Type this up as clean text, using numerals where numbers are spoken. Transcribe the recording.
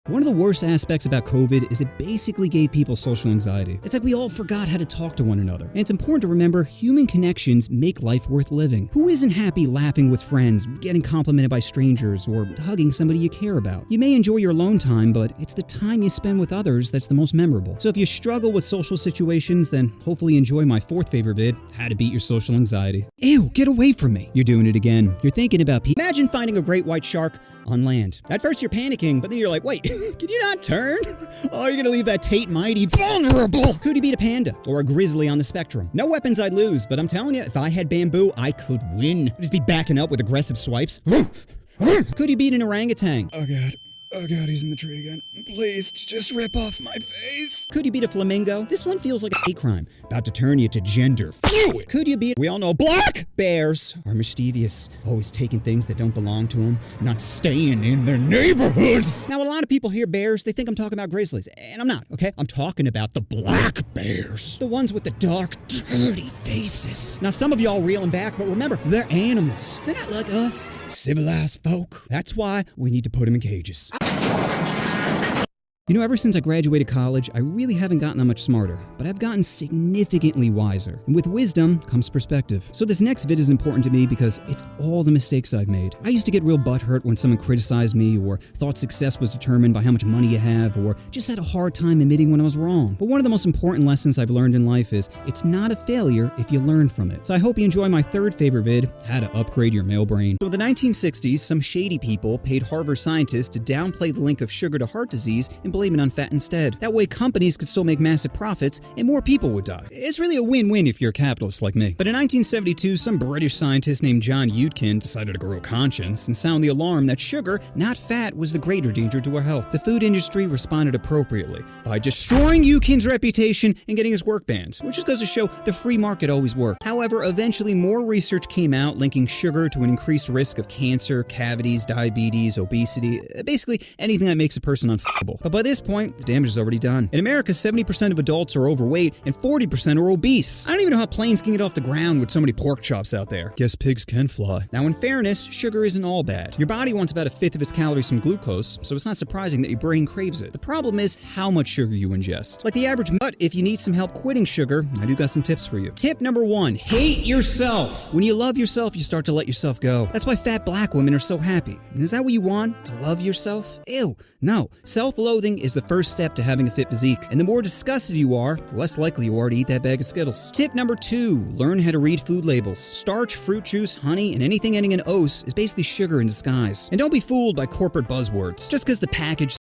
One of the worst aspects about COVID is it basically gave people social anxiety. It's like we all forgot how to talk to one another. And it's important to remember human connections make life worth living. Who isn't happy laughing with friends, getting complimented by strangers, or hugging somebody you care about? You may enjoy your alone time, but it's the time you spend with others that's the most memorable. So if you struggle with social situations, then hopefully enjoy my fourth favorite vid, How to Beat Your Social Anxiety. Ew, get away from me. You're doing it again. You're thinking about people. Imagine finding a great white shark on land. At first you're panicking, but then you're like, wait, can you not turn? Oh, you're gonna leave that Tate Mighty vulnerable. Could you beat a panda or a grizzly on the spectrum? No weapons I'd lose, but I'm telling you, if I had bamboo, I could win. I'd just be backing up with aggressive swipes. Could you beat an orangutan? Oh god, he's in the tree again. Please, just rip off my face. Could you beat a flamingo? This one feels like a hate crime, about to turn you to gender fluid. Could you beat, we all know black bears are mischievous, always taking things that don't belong to them, not staying in their neighborhoods. Now, a lot of people hear bears, they think I'm talking about grizzlies, and I'm not, okay? I'm talking about the black bears. The ones with the dark, dirty faces. Now, some of y'all reeling back, but remember, they're animals. They're not like us, civilized folk. That's why we need to put them in cages. You know, ever since I graduated college, I really haven't gotten that much smarter, but I've gotten significantly wiser. And with wisdom comes perspective. So this next vid is important to me because it's all the mistakes I've made. I used to get real butthurt when someone criticized me or thought success was determined by how much money you have or just had a hard time admitting when I was wrong. But one of the most important lessons I've learned in life is it's not a failure if you learn from it. So I hope you enjoy my third favorite vid, How to Upgrade Your Male Brain. So in the 1960s, some shady people paid Harvard scientists to downplay the link of sugar to heart disease and blame it on fat instead. That way companies could still make massive profits and more people would die. It's really a win-win if you're a capitalist like me. But in 1972, some British scientist named John Yudkin decided to grow a conscience and sound the alarm that sugar, not fat, was the greater danger to our health. The food industry responded appropriately by destroying Yudkin's reputation and getting his work banned, which just goes to show the free market always worked. However, eventually more research came out linking sugar to an increased risk of cancer, cavities, diabetes, obesity, basically anything that makes a person unfuckable. But by this point, the damage is already done. In America, 70% of adults are overweight and 40% are obese. I don't even know how planes can get off the ground with so many pork chops out there. Guess pigs can fly. Now, in fairness, sugar isn't all bad. Your body wants about a fifth of its calories from glucose, so it's not surprising that your brain craves it. The problem is how much sugar you ingest. Like the average, but if you need some help quitting sugar, I do got some tips for you. Tip number 1, hate yourself. When you love yourself, you start to let yourself go. That's why fat black women are so happy. And is that what you want? To love yourself? Ew. No. Self-loathing is the first step to having a fit physique. And the more disgusted you are, the less likely you are to eat that bag of Skittles. Tip number 2, learn how to read food labels. Starch, fruit juice, honey, and anything ending in "ose" is basically sugar in disguise. And don't be fooled by corporate buzzwords. Just because the package